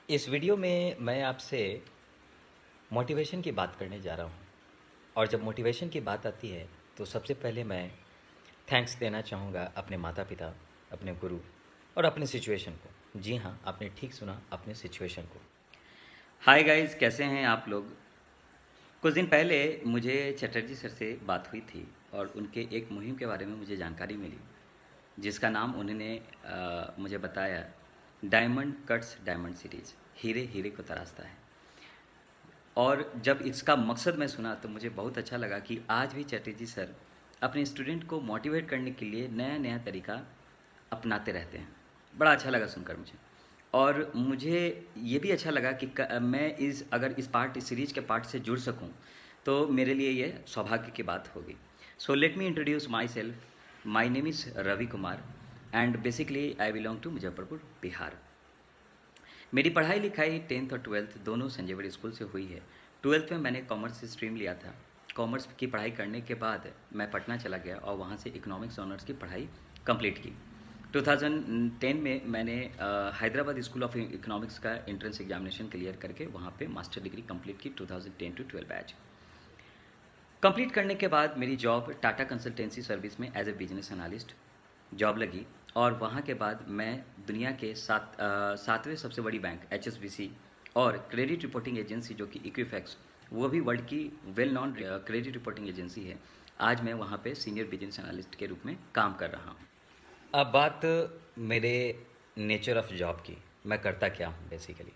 इस वीडियो में मैं आपसे मोटिवेशन की बात करने जा रहा हूँ। और जब मोटिवेशन की बात आती है तो सबसे पहले मैं थैंक्स देना चाहूँगा अपने माता पिता, अपने गुरु और अपने सिचुएशन को। जी हाँ, आपने ठीक सुना, अपने सिचुएशन को। हाय गाइस, कैसे हैं आप लोग? कुछ दिन पहले मुझे चटर्जी सर से बात हुई थी और उनके एक मुहिम के बारे में मुझे जानकारी मिली, जिसका नाम उन्होंने मुझे बताया, डायमंड कट्स डायमंड सीरीज, हीरे हीरे को तराशता है। और जब इसका मकसद मैं सुना तो मुझे बहुत अच्छा लगा कि आज भी चटर्जी सर अपने स्टूडेंट को मोटिवेट करने के लिए नया नया तरीका अपनाते रहते हैं। बड़ा अच्छा लगा सुनकर मुझे। और मुझे ये भी अच्छा लगा कि मैं इस सीरीज के पार्ट से जुड़ सकूं, तो मेरे लिए ये सौभाग्य की बात होगी। So let me introduce myself. My name is Ravi Kumar and basically I belong to Muzaffarpur, Bihar. मेरी पढ़ाई लिखाई 10th और 12th दोनों संजय स्कूल से हुई है। 12th में मैंने कॉमर्स स्ट्रीम लिया था। कॉमर्स की पढ़ाई करने के बाद मैं पटना चला गया और वहाँ से इकोनॉमिक्स ऑनर्स की पढ़ाई कंप्लीट की। 2010 में मैंने हैदराबाद स्कूल ऑफ इकोनॉमिक्स का एंट्रेंस एग्जामिनेशन क्लियर करके वहाँ पे मास्टर डिग्री कंप्लीट की 2010 टू 12 बैच। कंप्लीट करने के बाद मेरी जॉब टाटा कंसल्टेंसी सर्विस में as a business analyst job लगी। और वहाँ के बाद मैं दुनिया के सातवें सबसे बड़ी बैंक HSBC और क्रेडिट रिपोर्टिंग एजेंसी जो कि इक्विफैक्स, वो भी वर्ल्ड की well non credit reporting agency है, आज मैं वहाँ पे सीनियर बिजनेस एनालिस्ट के रूप में काम कर रहा हूँ। अब बात मेरे नेचर ऑफ जॉब की, मैं करता क्या हूँ बेसिकली।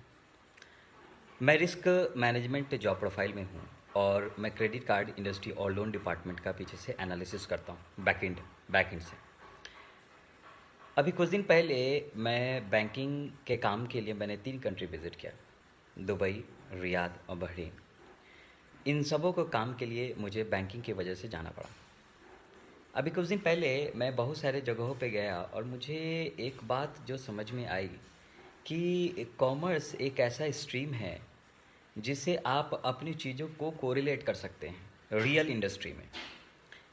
मैं रिस्क मैनेजमेंट जॉब प्रोफाइल में हूँ और मैं क्रेडिट कार्ड इंडस्ट्री और लोन डिपार्टमेंट का पीछे से एनालिसिस करता हूँ, बैक एंड से। अभी कुछ दिन पहले मैं बैंकिंग के काम के लिए मैंने 3 कंट्री विज़िट किया, दुबई, रियाद और बहरीन। इन सबों को काम के लिए मुझे बैंकिंग की वजह से जाना पड़ा। अभी कुछ दिन पहले मैं बहुत सारे जगहों पे गया और मुझे एक बात जो समझ में आई कि कॉमर्स एक ऐसा स्ट्रीम है जिससे आप अपनी चीज़ों को कोरिलेट कर सकते हैं रियल इंडस्ट्री में।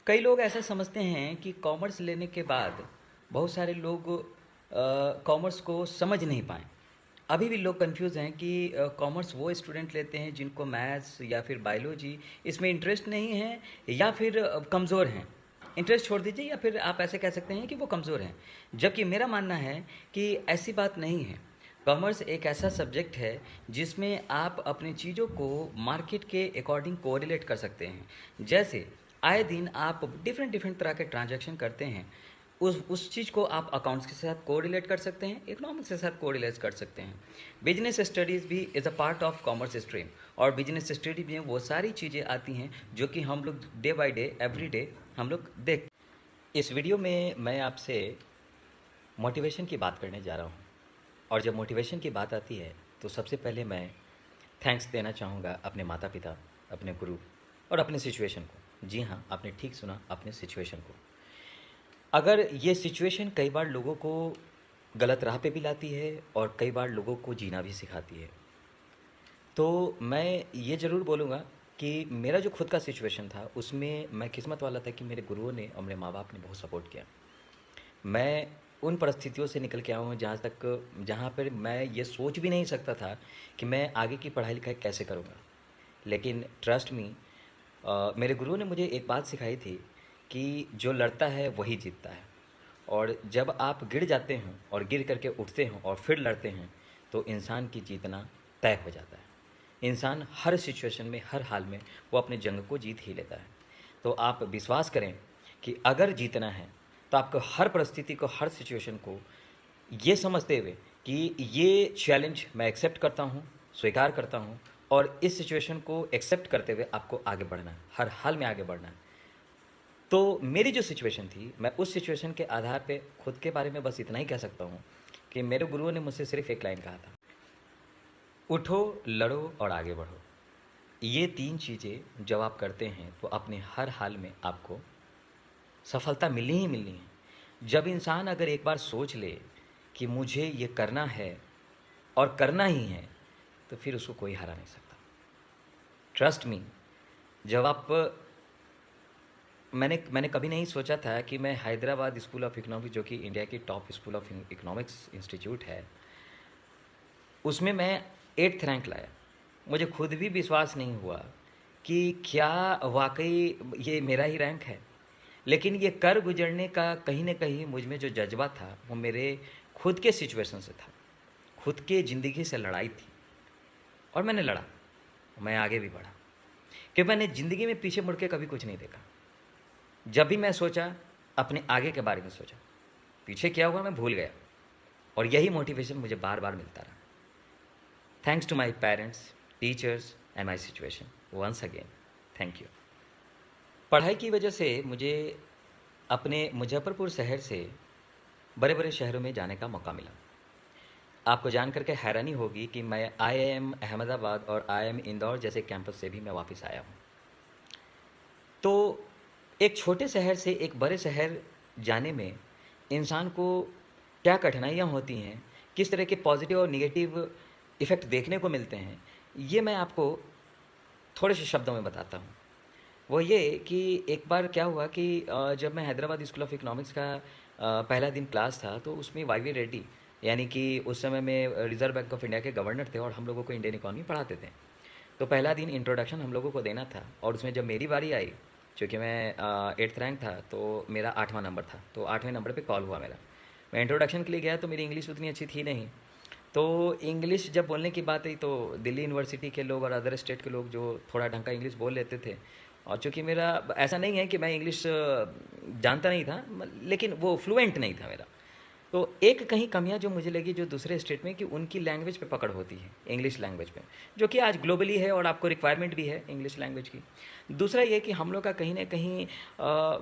कई लोग ऐसा समझते हैं कि कॉमर्स लेने के बाद बहुत सारे लोग कॉमर्स को समझ नहीं पाए। अभी भी लोग कंफ्यूज हैं कि कॉमर्स वो स्टूडेंट लेते हैं जिनको मैथ्स या फिर बायोलॉजी इसमें इंटरेस्ट नहीं है, या फिर कमज़ोर हैं। इंटरेस्ट छोड़ दीजिए, या फिर आप ऐसे कह सकते हैं कि वो कमज़ोर हैं। जबकि मेरा मानना है कि ऐसी बात नहीं है। कॉमर्स एक ऐसा सब्जेक्ट है जिसमें आप अपनी चीज़ों को मार्केट के अकॉर्डिंग कोरिलेट कर सकते हैं। जैसे आए दिन आप डिफरेंट डिफरेंट तरह के ट्रांजैक्शन करते हैं, उस चीज़ को आप अकाउंट्स के साथ कोरिलेट कर सकते हैं, इकोनॉमिक्स के साथ कोरिलेट कर सकते हैं। बिजनेस स्टडीज़ भी is a part of commerce stream. और बिजनेस स्टडी में वो सारी चीज़ें आती हैं जो कि हम लोग day by day, every day हम लोग देख। इस वीडियो में मैं आपसे मोटिवेशन की बात करने जा रहा हूँ। और जब मोटिवेशन की बात आती है तो सबसे पहले मैं थैंक्स देना चाहूँगा अपने माता पिता, अपने गुरु और अपने सिचुएशन को। जी हाँ, आपने ठीक सुना, अपने सिचुएशन को। अगर ये सिचुएशन कई बार लोगों को गलत राह पे भी लाती है और कई बार लोगों को जीना भी सिखाती है। तो मैं ये ज़रूर बोलूँगा कि मेरा जो खुद का सिचुएशन था उसमें मैं किस्मत वाला था कि मेरे गुरुओं ने और मेरे माँ बाप ने बहुत सपोर्ट किया। मैं उन परिस्थितियों से निकल के आया हूँ जहाँ पर मैं ये सोच भी नहीं सकता था कि मैं आगे की पढ़ाई लिखाई कैसे करूँगा। लेकिन ट्रस्ट मी, मेरे गुरुओं ने मुझे एक बात सिखाई थी कि जो लड़ता है वही जीतता है। और जब आप गिर जाते हैं और गिर करके उठते हैं और फिर लड़ते हैं तो इंसान की जीतना तय हो जाता है। इंसान हर सिचुएशन में, हर हाल में वो अपने जंग को जीत ही लेता है। तो आप विश्वास करें कि अगर जीतना है तो आपको हर परिस्थिति को, हर सिचुएशन को ये समझते हुए कि ये चैलेंज मैं एक्सेप्ट करता हूँ, स्वीकार करता हूँ, और इस सिचुएशन को एक्सेप्ट करते हुए आपको आगे बढ़ना है, हर हाल में आगे बढ़ना है। तो मेरी जो सिचुएशन थी, मैं उस सिचुएशन के आधार पे खुद के बारे में बस इतना ही कह सकता हूँ कि मेरे गुरुओं ने मुझसे सिर्फ एक लाइन कहा था, उठो, लड़ो और आगे बढ़ो। ये 3 चीज़ें जब आप करते हैं तो अपने हर हाल में आपको सफलता मिलनी ही मिलनी है। जब इंसान अगर एक बार सोच ले कि मुझे ये करना है और करना ही है, तो फिर उसको कोई हरा नहीं सकता। ट्रस्ट मी, जब आप मैंने कभी नहीं सोचा था कि मैं हैदराबाद स्कूल ऑफ इकोनॉमिक्स, जो कि इंडिया की top school of economics institute है, उसमें मैं 8th रैंक लाया। मुझे खुद भी विश्वास नहीं हुआ कि क्या वाक़ई ये मेरा ही रैंक है। लेकिन ये कर गुज़रने का कहीं न कहीं मुझ में जो जज़्बा था, वो मेरे खुद के सिचुएशन से था। खुद के ज़िंदगी से लड़ाई थी और मैंने लड़ा, मैं आगे भी बढ़ा। कि मैंने ज़िंदगी में पीछे मुड़ के कभी कुछ नहीं देखा। जब भी मैं सोचा, अपने आगे के बारे में सोचा। पीछे क्या हुआ मैं भूल गया और यही मोटिवेशन मुझे बार-बार मिलता रहा। Thanks to my parents, teachers and my situation. Once again, thank you. पढ़ाई की वजह से मुझे अपने मुज़फ़्फ़रपुर शहर से बड़े-बड़े शहरों में जाने का मौका मिला। आपको जान कर के हैरानी होगी कि मैं आईआईएम अहमदाबाद और आईआईएम इंदौर जैसे कैंपस से भी मैं वापस आया हूँ। तो एक छोटे शहर से एक बड़े शहर जाने में इंसान को क्या कठिनाइयाँ होती हैं, किस तरह के पॉजिटिव और नेगेटिव इफ़ेक्ट देखने को मिलते हैं, ये मैं आपको थोड़े से शब्दों में बताता हूँ। वो ये कि एक बार क्या हुआ कि जब मैं हैदराबाद स्कूल ऑफ इकोनॉमिक्स का पहला दिन क्लास था, तो उसमें वाई.वी. रेड्डी, यानी कि उस समय में रिज़र्व बैंक ऑफ इंडिया के गवर्नर थे और हम लोगों को इंडियन इकोनॉमी पढ़ाते थे। तो पहला दिन इंट्रोडक्शन हम लोगों को देना था और उसमें जब मेरी बारी आई, चूँकि मैं 8th रैंक था, तो मेरा 8वां नंबर था, तो 8वें नंबर पे कॉल हुआ मेरा। मैं इंट्रोडक्शन के लिए गया तो मेरी इंग्लिश उतनी अच्छी थी नहीं। तो इंग्लिश जब बोलने की बात आई तो दिल्ली यूनिवर्सिटी के लोग और अदर स्टेट के लोग जो थोड़ा ढंग का इंग्लिश बोल लेते थे, और चूँकि मेरा ऐसा नहीं है कि मैं इंग्लिश जानता नहीं था, लेकिन वो फ्लुएंट नहीं था मेरा। तो एक कहीं कमियां जो मुझे लगी जो दूसरे स्टेट में, कि उनकी लैंग्वेज पे पकड़ होती है, इंग्लिश लैंग्वेज पे, जो कि आज ग्लोबली है और आपको रिक्वायरमेंट भी है इंग्लिश लैंग्वेज की। दूसरा ये कि हम लोग का कहीं ना कहीं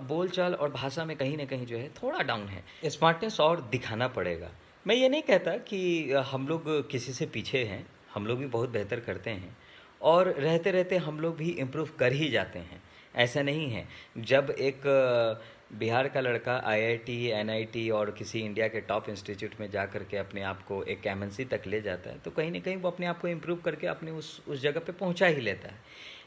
बोलचाल और भाषा में कहीं ना कहीं जो है थोड़ा डाउन है। स्मार्टनेस और दिखाना पड़ेगा। मैं ये नहीं कहता कि हम लोग किसी से पीछे हैं, हम लोग भी बहुत बेहतर करते हैं और रहते रहते हम लोग भी इम्प्रूव कर ही जाते हैं, ऐसा नहीं है। जब एक बिहार का लड़का आईआईटी, एनआईटी और किसी इंडिया के टॉप इंस्टीट्यूट में जा करके अपने आप को एक एमएनसी तक ले जाता है, तो कहीं ना कहीं वो अपने आप को इम्प्रूव करके अपने उस जगह पे पहुंचा ही लेता है।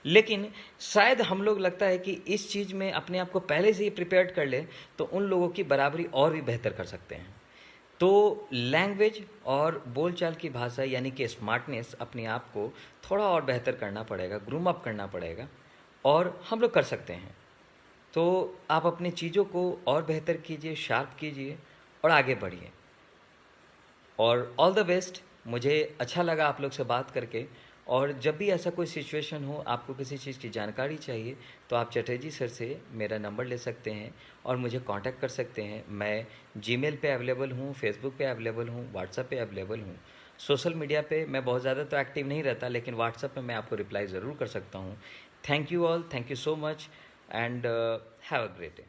लेकिन शायद हम लोग लगता है कि इस चीज़ में अपने आप को पहले से ही प्रिपेयर्ड कर ले तो उन लोगों की बराबरी और भी बेहतर कर सकते हैं। तो लैंग्वेज और बोलचाल की भाषा यानी कि स्मार्टनेस, अपने आप को थोड़ा और बेहतर करना पड़ेगा, ग्रूम अप करना पड़ेगा और हम लोग कर सकते हैं। तो आप अपनी चीज़ों को और बेहतर कीजिए, शार्प कीजिए और आगे बढ़िए। और ऑल द बेस्ट। मुझे अच्छा लगा आप लोग से बात करके। और जब भी ऐसा कोई सिचुएशन हो, आपको किसी चीज़ की जानकारी चाहिए, तो आप चटर्जी सर से मेरा नंबर ले सकते हैं और मुझे कांटेक्ट कर सकते हैं। मैं जीमेल पे अवेलेबल हूँ, फेसबुक पे अवेलेबल हूँ, व्हाट्सएप पे अवेलेबल हूँ। सोशल मीडिया पे मैं बहुत ज़्यादा तो एक्टिव नहीं रहता, लेकिन व्हाट्सएप पे मैं आपको रिप्लाई ज़रूर कर सकता हूँ। Thank you all, thank you so much and have a great day.